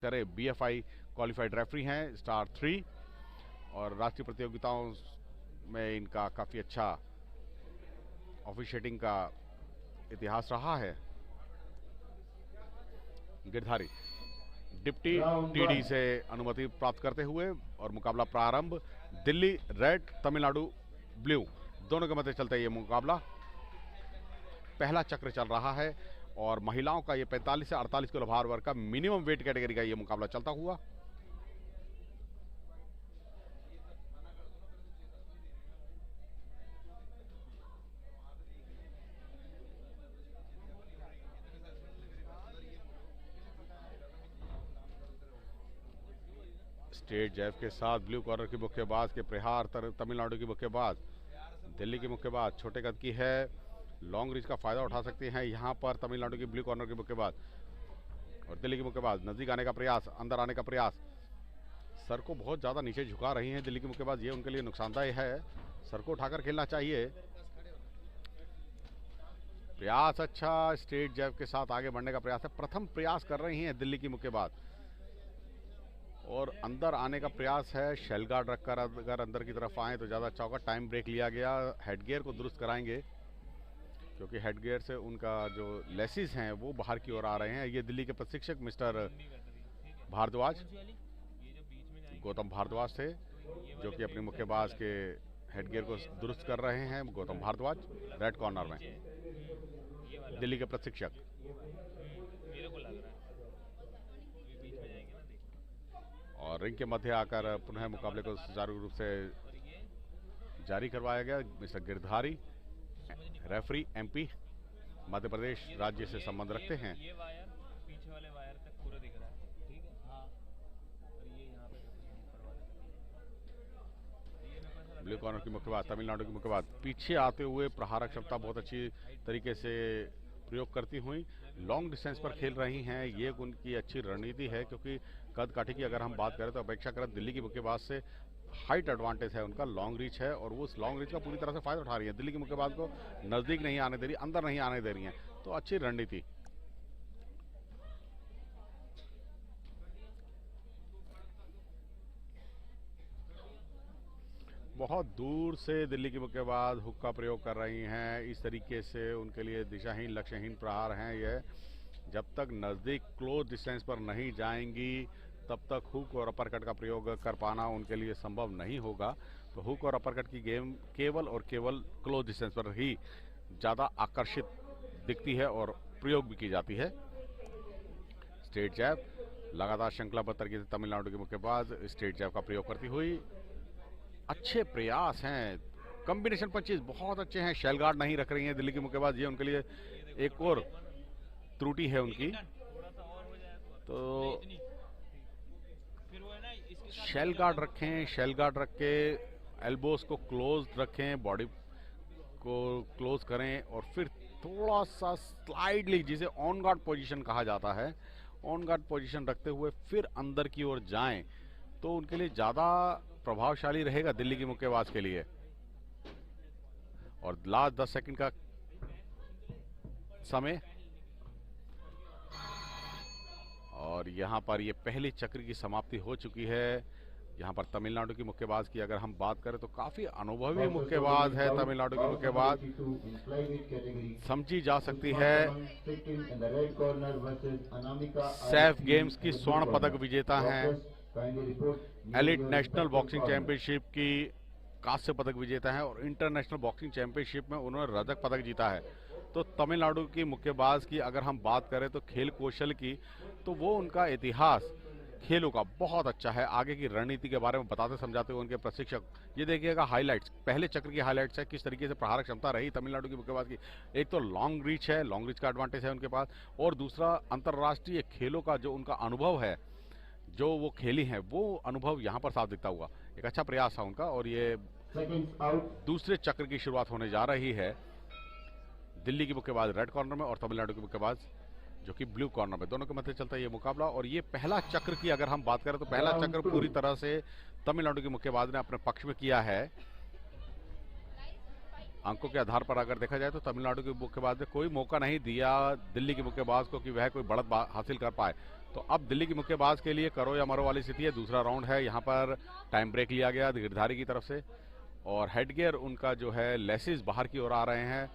करे BFI qualified referee हैं star 3 और राष्ट्रीय प्रतियोगिताओं में इनका काफ़ी अच्छा ऑफिशिएटिंग का इतिहास रहा है। गिरधारी डिप्टी टीडी से अनुमति प्राप्त करते हुए और मुकाबला प्रारंभ। दिल्ली रेड, तमिलनाडु ब्लू, दोनों के मध्य चलता है ये मुकाबला। पहला चक्र चल रहा है और महिलाओं का ये 45 से 48 किलो भार वर्ग का मिनिमम वेट कैटेगरी का ये मुकाबला चलता हुआ। स्टेट जैव के साथ ब्लू कॉर्नर की मुक्केबाज के प्रहार तमिलनाडु की मुक्केबाज, दिल्ली की मुक्केबाज छोटे कद की है, लॉन्ग रिच का फायदा उठा सकती हैं यहाँ पर तमिलनाडु की ब्लू कॉर्नर की मुक्केबाज। और दिल्ली की मुक्केबाज नजदीक आने का प्रयास, अंदर आने का प्रयास, सर को बहुत ज़्यादा नीचे झुका रही हैं दिल्ली की मुक्केबाज, ये उनके लिए नुकसानदायक है, सर को उठाकर खेलना चाहिए। प्रयास अच्छा, स्टेट जैव के साथ आगे बढ़ने का प्रयास है, प्रथम प्रयास कर रही हैं दिल्ली की मुक्केबाज और अंदर आने का प्रयास है। शेल गार्ड रखकर अगर अंदर की तरफ आए तो ज़्यादा अच्छा होगा। टाइम ब्रेक लिया गया, हेडगियर को दुरुस्त कराएंगे क्योंकि हेडगियर से उनका जो लेसिस हैं वो बाहर की ओर आ रहे हैं। ये दिल्ली के प्रशिक्षक मिस्टर भारद्वाज, गौतम भारद्वाज थे जो कि अपनी मुक्केबाज के हेडगियर को दुरुस्त कर रहे हैं। गौतम भारद्वाज रेड कॉर्नर में, दिल्ली के प्रशिक्षक। और रिंग के मध्य आकर पुनः मुकाबले को सुचारू रूप से जारी करवाया गया। Mister Girdhari, referee MP, Madhya Pradesh राज्य से संबंध रखते हैं। ये वायर पीछे वाले वायर तक पूरा दिख रहा है, ठीक है? हाँ। और ये यहाँ पे ब्लू कॉर्नर की मुक्केबाज, तमिलनाडु की मुक्केबाज पीछे आते हुए प्रहारक क्षमता बहुत अच्छी तरीके से प्रयोग करती हुई लॉन्ग डिस्टेंस पर खेल रही हैं। ये उनकी अच्छी रणनीति है क्योंकि कद काठी की अगर हम बात करें तो अपेक्षाकृत दिल्ली की मुक्केबाज से हाइट एडवांटेज है, उनका लॉन्ग रीच है और वो उस लॉन्ग रीच का पूरी तरह से फायदा उठा रही है। दिल्ली की मुक्केबाज को नजदीक नहीं आने दे रही, अंदर नहीं आने दे रही हैं, तो अच्छी रणनीति। बहुत दूर से दिल्ली की मुक्केबाज हुक का प्रयोग कर रही हैं, इस तरीके से उनके लिए दिशाहीन लक्ष्यहीन प्रहार हैं। यह जब तक नज़दीक क्लोज डिस्टेंस पर नहीं जाएंगी तब तक हुक और अपरकट का प्रयोग कर पाना उनके लिए संभव नहीं होगा। तो हुक और अपरकट की गेम केवल और केवल क्लोज डिस्टेंस पर ही ज़्यादा आकर्षित दिखती है और प्रयोग भी की जाती है। स्टेट जैब लगातार श्रृंखलाबद्ध तरीके से तमिलनाडु के मुक्केबाज स्टेट जैब का प्रयोग करती हुई, अच्छे प्रयास हैं, कॉम्बिनेशन पंचेस बहुत अच्छे हैं। शेल गार्ड नहीं रख रही हैं दिल्ली की मुक्केबाज, ये उनके लिए एक और त्रुटि है उनकी। तो शेल गार्ड रखें, शेल गार्ड रख के एल्बोस को क्लोज रखें, बॉडी को क्लोज करें और फिर थोड़ा सा स्लाइडली, जिसे ऑन गार्ड पोजीशन कहा जाता है, ऑन गार्ड पोजीशन रखते हुए फिर अंदर की ओर जाएं तो उनके लिए ज़्यादा प्रभावशाली रहेगा दिल्ली की मुक्केबाज के लिए। और लास्ट 10 सेकंड का समय और यहां पर ये पहले चक्र की समाप्ति हो चुकी है। यहां पर तमिलनाडु की मुक्केबाज की अगर हम बात करें तो काफी अनुभवी मुक्केबाज है तमिलनाडु की मुक्केबाज, समझी जा सकती है। सैफ गेम्स की स्वर्ण पदक विजेता हैं, एलिट नेशनल बॉक्सिंग चैंपियनशिप की कांस्य पदक विजेता है और इंटरनेशनल बॉक्सिंग चैंपियनशिप में उन्होंने रजत पदक जीता है। तो तमिलनाडु की मुक्केबाज की अगर हम बात करें तो खेल कौशल की, तो वो उनका इतिहास खेलों का बहुत अच्छा है। आगे की रणनीति के बारे में बताते समझाते हुए उनके प्रशिक्षक, ये देखिएगा हाइलाइट्स, पहले चक्र की हाइलाइट्स है, किस तरीके से प्रहारक क्षमता रही तमिलनाडु की मुक्केबाज की। एक तो लॉन्ग रीच है, लॉन्ग रीच का एडवांटेज है उनके पास, और दूसरा अंतर्राष्ट्रीय खेलों का जो उनका अनुभव है, जो वो खेली हैं, वो अनुभव यहाँ पर साफ दिखता हुआ। एक अच्छा प्रयास था उनका और ये दूसरे चक्र की शुरुआत होने जा रही है। दिल्ली की मुक्केबाज रेड कॉर्नर में और तमिलनाडु की मुक्केबाज जो कि ब्लू कॉर्नर में, दोनों के मध्य चलता है ये मुकाबला। और ये पहला चक्र की अगर हम बात करें तो पहला चक्र पूरी तरह से तमिलनाडु की मुक्केबाज ने अपने पक्ष में किया है। अंकों के आधार पर अगर देखा जाए तो तमिलनाडु की मुक्केबाज ने कोई मौका नहीं दिया दिल्ली की मुक्केबाज को कि वह कोई बढ़त हासिल कर पाए। तो अब दिल्ली की मुक्केबाज के लिए करो या मरो वाली स्थिति है। दूसरा राउंड है, यहाँ पर टाइम ब्रेक लिया गया गिरधारी की तरफ से और हेडगियर उनका जो है लेसिस बाहर की ओर आ रहे हैं।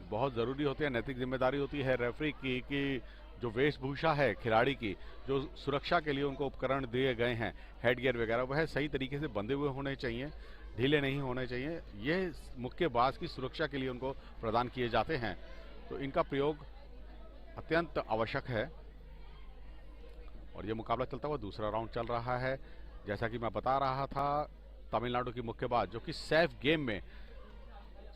बहुत ज़रूरी होती है, नैतिक जिम्मेदारी होती है रेफरी की कि जो वेशभूषा है खिलाड़ी की, जो सुरक्षा के लिए उनको उपकरण दिए गए हैं हेडगियर वगैरह, वह सही तरीके से बंधे हुए होने चाहिए, ढीले नहीं होने चाहिए। ये मुक्केबाज की सुरक्षा के लिए उनको प्रदान किए जाते हैं, तो इनका प्रयोग अत्यंत आवश्यक है। और ये मुकाबला चलता हुआ दूसरा राउंड चल रहा है। जैसा कि मैं बता रहा था, तमिलनाडु की मुक्केबाज जो कि सैफ गेम में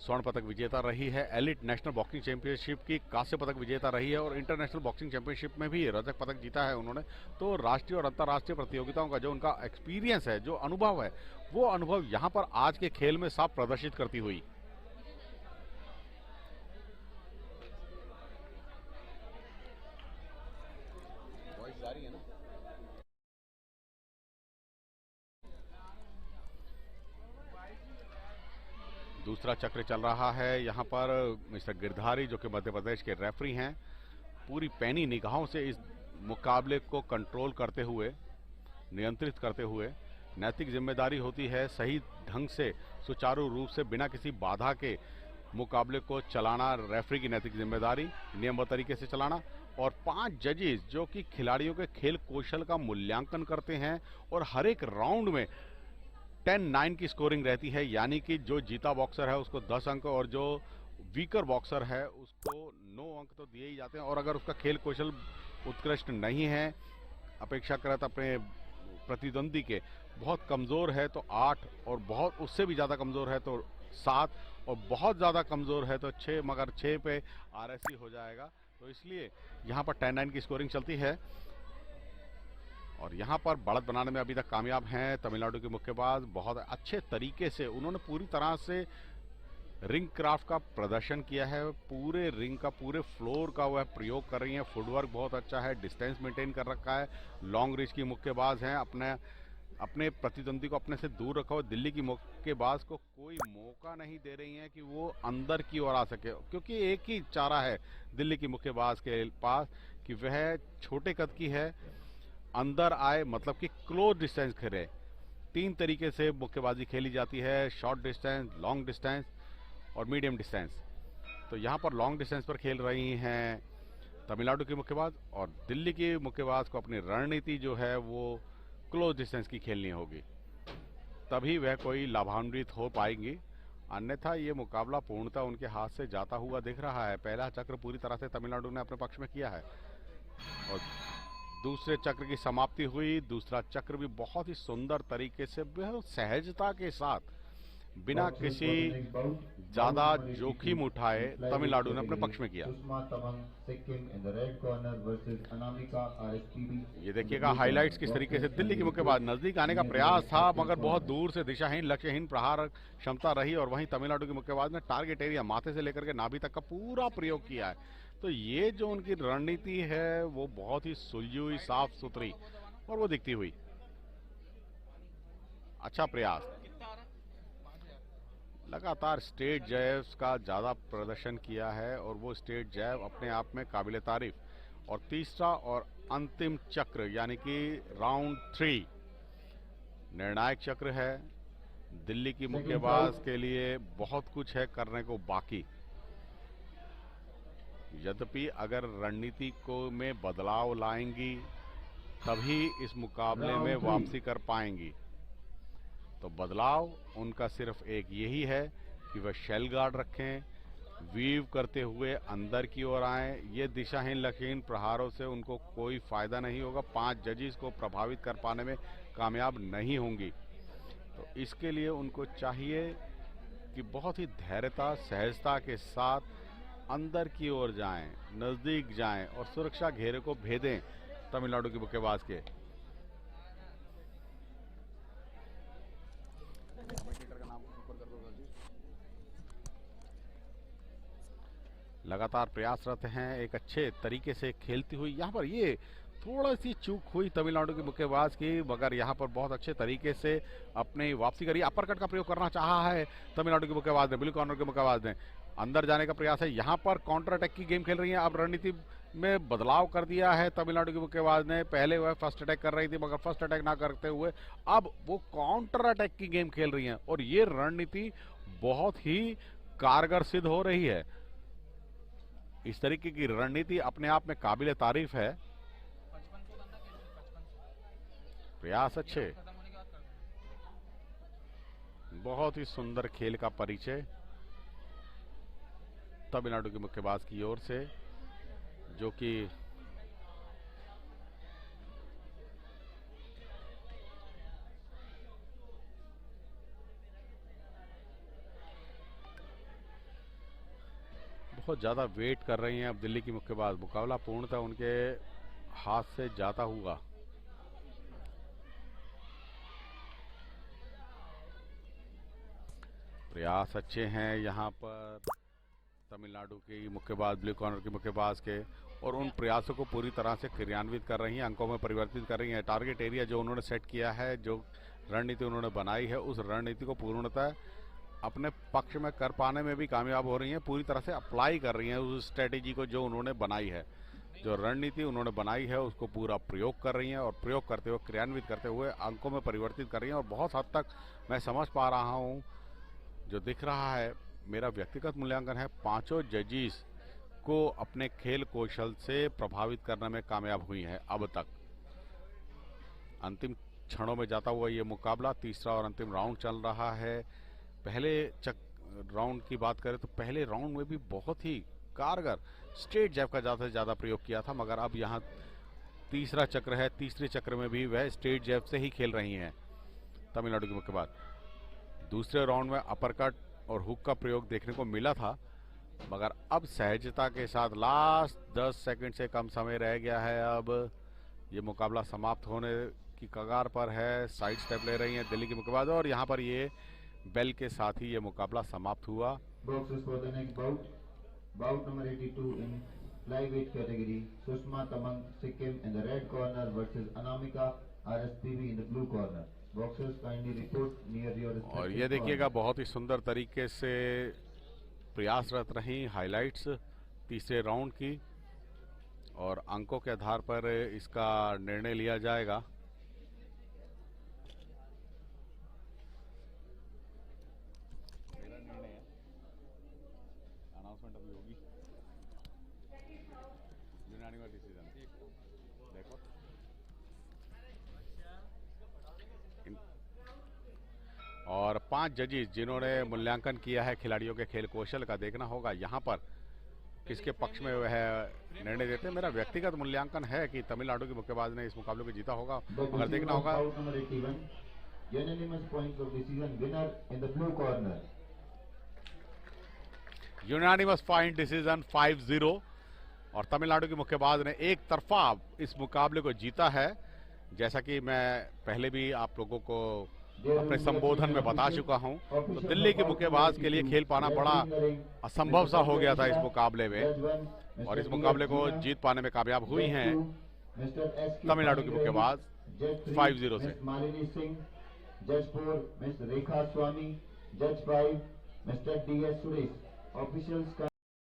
स्वर्ण पदक विजेता रही है, एलिट नेशनल बॉक्सिंग चैंपियनशिप की कांस्य पदक विजेता रही है और इंटरनेशनल बॉक्सिंग चैंपियनशिप में भी रजत पदक जीता है उन्होंने। तो राष्ट्रीय और अंतर्राष्ट्रीय प्रतियोगिताओं का जो उनका एक्सपीरियंस है, जो अनुभव है, वो अनुभव यहाँ पर आज के खेल में साफ प्रदर्शित करती हुई। दूसरा चक्र चल रहा है। यहाँ पर मिस्टर गिरधारी जो कि मध्य प्रदेश के रेफरी हैं, पूरी पैनी निगाहों से इस मुकाबले को कंट्रोल करते हुए, नियंत्रित करते हुए, नैतिक जिम्मेदारी होती है सही ढंग से सुचारू रूप से बिना किसी बाधा के मुकाबले को चलाना, रेफरी की नैतिक जिम्मेदारी, नियमबद्ध तरीके से चलाना। और 5 जजेस जो कि खिलाड़ियों के खेल कौशल का मूल्यांकन करते हैं और हर एक राउंड में 10-9 की स्कोरिंग रहती है, यानी कि जो जीता बॉक्सर है उसको 10 अंक और जो वीकर बॉक्सर है उसको 9 अंक तो दिए ही जाते हैं। और अगर उसका खेल कौशल उत्कृष्ट नहीं है, अपेक्षाकृत अपने प्रतिद्वंदी के बहुत कमज़ोर है तो 8, और बहुत उससे भी ज़्यादा कमज़ोर है तो 7, और बहुत ज़्यादा कमज़ोर है तो 6, मगर 6 पे आरएससी हो जाएगा। तो इसलिए यहाँ पर 10-9 की स्कोरिंग चलती है और यहाँ पर बढ़त बनाने में अभी तक कामयाब हैं तमिलनाडु के मुक्केबाज। बहुत अच्छे तरीके से उन्होंने पूरी तरह से रिंग क्राफ्ट का प्रदर्शन किया है, पूरे रिंग का, पूरे फ्लोर का वह प्रयोग कर रही हैं। फुटवर्क बहुत अच्छा है, डिस्टेंस मेंटेन कर रखा है, लॉन्ग रिच की मुक्केबाज हैं, अपने प्रतिद्वंदी को अपने से दूर रखा हो। दिल्ली की मुक्केबाज को कोई मौका नहीं दे रही हैं कि वो अंदर की ओर आ सके, क्योंकि एक ही चारा है दिल्ली की मुक्केबाज के पास कि वह छोटे कद की है, अंदर आए मतलब कि क्लोज डिस्टेंस खेले। 3 तरीके से मुक्केबाजी खेली जाती है, शॉर्ट डिस्टेंस, लॉन्ग डिस्टेंस और मीडियम डिस्टेंस। तो यहाँ पर लॉन्ग डिस्टेंस पर खेल रही हैं तमिलनाडु की मुक्केबाज और दिल्ली की मुक्केबाज को अपनी रणनीति जो है वो क्लोज डिस्टेंस की खेलनी होगी, तभी वह कोई लाभान्वित हो पाएंगी, अन्यथा ये मुकाबला पूर्णतः उनके हाथ से जाता हुआ दिख रहा है। पहला चक्र पूरी तरह से तमिलनाडु ने अपने पक्ष में किया है और दूसरे चक्र की समाप्ति हुई। दूसरा चक्र भी बहुत ही सुंदर तरीके से, बहुत सहजता के साथ, बिना किसी ज्यादा जोखिम उठाए तमिलनाडु ने अपने पक्ष में किया। ये देखिएगा हाइलाइट्स किस तरीके से दिल्ली की मुक्केबाज नजदीक आने का प्रयास था, मगर बहुत दूर से दिशाहीन, लक्ष्यहीन प्रहार क्षमता रही और वहीं तमिलनाडु की मुक्केबाज ने टारगेट एरिया माथे से लेकर के नाभि तक का पूरा प्रयोग किया है। तो ये जो उनकी रणनीति है वो बहुत ही सुलझी हुई, साफ सुथरी और वो दिखती हुई। अच्छा प्रयास, लगातार स्टेट जैव्स का ज़्यादा प्रदर्शन किया है और वो स्टेट जैव अपने आप में काबिल तारीफ। और तीसरा और अंतिम चक्र यानी कि राउंड 3 निर्णायक चक्र है। दिल्ली की मुक्केबाज के लिए बहुत कुछ है करने को बाकी, यद्यपि अगर रणनीति को में बदलाव लाएंगी तभी इस मुकाबले में वापसी कर पाएंगी। तो बदलाव उनका सिर्फ एक यही है कि वह शेल गार्ड रखें, वीव करते हुए अंदर की ओर आएं। ये दिशाहीन लक्षहीन प्रहारों से उनको कोई फायदा नहीं होगा, 5 जजेस को प्रभावित कर पाने में कामयाब नहीं होंगी। तो इसके लिए उनको चाहिए कि बहुत ही धैर्यता, सहजता के साथ अंदर की ओर जाएं, नजदीक जाएं और सुरक्षा घेरे को भेदें तमिलनाडु के मुक्केबाज के। लगातार प्रयासरत हैं एक अच्छे तरीके से खेलती हुई। यहाँ पर ये थोड़ा सी चूक हुई तमिलनाडु के मुक्केबाज की, मगर यहाँ पर बहुत अच्छे तरीके से अपनी वापसी करी। अपर कट का प्रयोग करना चाहा है तमिलनाडु के मुक्केबाज ने, ब्लू कॉर्नर के मुक्केबाज ने। अंदर जाने का प्रयास है, यहाँ पर काउंटर अटैक की गेम खेल रही है। अब रणनीति में बदलाव कर दिया है तमिलनाडु की मुक्केबाज ने। पहले वह फर्स्ट अटैक कर रही थी, मगर फर्स्ट अटैक ना करते हुए अब वो काउंटर अटैक की गेम खेल रही हैं और ये रणनीति बहुत ही कारगर सिद्ध हो रही है। इस तरीके की रणनीति अपने आप में काबिले तारीफ है। 55 को करना कैसे 55 प्रयास अच्छे, खत्म होने के बाद कर देना। बहुत ही सुंदर खेल का परिचय तमिलनाडु के मुक्केबाज की ओर से, जो कि बहुत ज्यादा वेट कर रही हैं अब दिल्ली की मुक्केबाज। मुकाबला पूर्णतः उनके हाथ से जाता हुआ। प्रयास अच्छे हैं यहाँ पर तमिलनाडु की मुक्केबाज, ब्लू कॉर्नर की मुक्केबाज के, और उन प्रयासों को पूरी तरह से क्रियान्वित कर रही हैं, अंकों में परिवर्तित कर रही हैं। टारगेट एरिया जो उन्होंने सेट किया है, जो रणनीति उन्होंने बनाई है, उस रणनीति को पूर्णतः अपने पक्ष में कर पाने में भी कामयाब हो रही हैं। पूरी तरह से अप्लाई कर रही हैं उस स्ट्रेटेजी को जो उन्होंने बनाई है। जो रणनीति उन्होंने बनाई है उसको पूरा प्रयोग कर रही हैं और प्रयोग करते हुए, क्रियान्वित करते हुए अंकों में परिवर्तित कर रही हैं। और बहुत हद तक मैं समझ पा रहा हूँ, जो दिख रहा है, मेरा व्यक्तिगत मूल्यांकन है, पांचों जजीज को अपने खेल कौशल से प्रभावित करने में कामयाब हुई हैं अब तक। अंतिम क्षणों में जाता हुआ ये मुकाबला, तीसरा और अंतिम राउंड चल रहा है। पहले राउंड की बात करें तो पहले राउंड में भी बहुत ही कारगर स्ट्रेट जैब का ज़्यादा से ज़्यादा प्रयोग किया था, मगर अब यहाँ तीसरा चक्र है, तीसरे चक्र में भी वह स्ट्रेट जैब से ही खेल रही हैं तमिलनाडु की मुक्केबाज। दूसरे राउंड में अपरकट और हुक का प्रयोग देखने को मिला था, मगर अब सहजता के साथ लास्ट 10 सेकंड से कम समय रह गया है। अब ये मुकाबला समाप्त होने की कगार पर है। साइड स्टेप ले रही हैं दिल्ली की मुक्केबाज और यहाँ पर ये बेल के साथ ही ये मुकाबला समाप्त हुआ। Boxes for the next bout. Bout number 82 in flyweight category. Sushma Tamang, Sikkim in the red corner versus Anamika RSPB in the blue corner. Boxers kindly report near your respective और ये देखिएगा, बहुत ही सुंदर तरीके से प्रयासरत रही हाइलाइट्स तीसरे राउंड की, और अंकों के आधार पर इसका निर्णय लिया जाएगा। मेरा निर्णय है, अनाउंसमेंट अभी होगी। यूनानिमस डिसीजन देखो। और 5 जजेस जिन्होंने मूल्यांकन किया है खिलाड़ियों के खेल कौशल का, देखना होगा यहाँ पर किसके पक्ष में वह निर्णय देते हैं। मेरा व्यक्तिगत मूल्यांकन है कि तमिलनाडु के मुक्केबाज ने इस मुकाबले को जीता होगा, मगर देखना होगा। यूनानिमस पॉइंट डिसीजन 5-0 और तमिलनाडु की मुक्केबाज ने एक तरफा इस मुकाबले को जीता है। जैसा कि मैं पहले भी आप लोगों को अपने संबोधन में बता चुका हूं, तो दिल्ली के मुक्केबाज के लिए खेल पाना बड़ा असंभव सा हो गया था इस मुकाबले में, और इस मुकाबले को जीत पाने में कामयाब हुई हैं तमिलनाडु की मुक्केबाज 5-0 से। मालिनी सिंह, जज 4 मिस रेखा स्वामी, जज 5 मिस्टर DS सुरेश। ऑफिशियल्स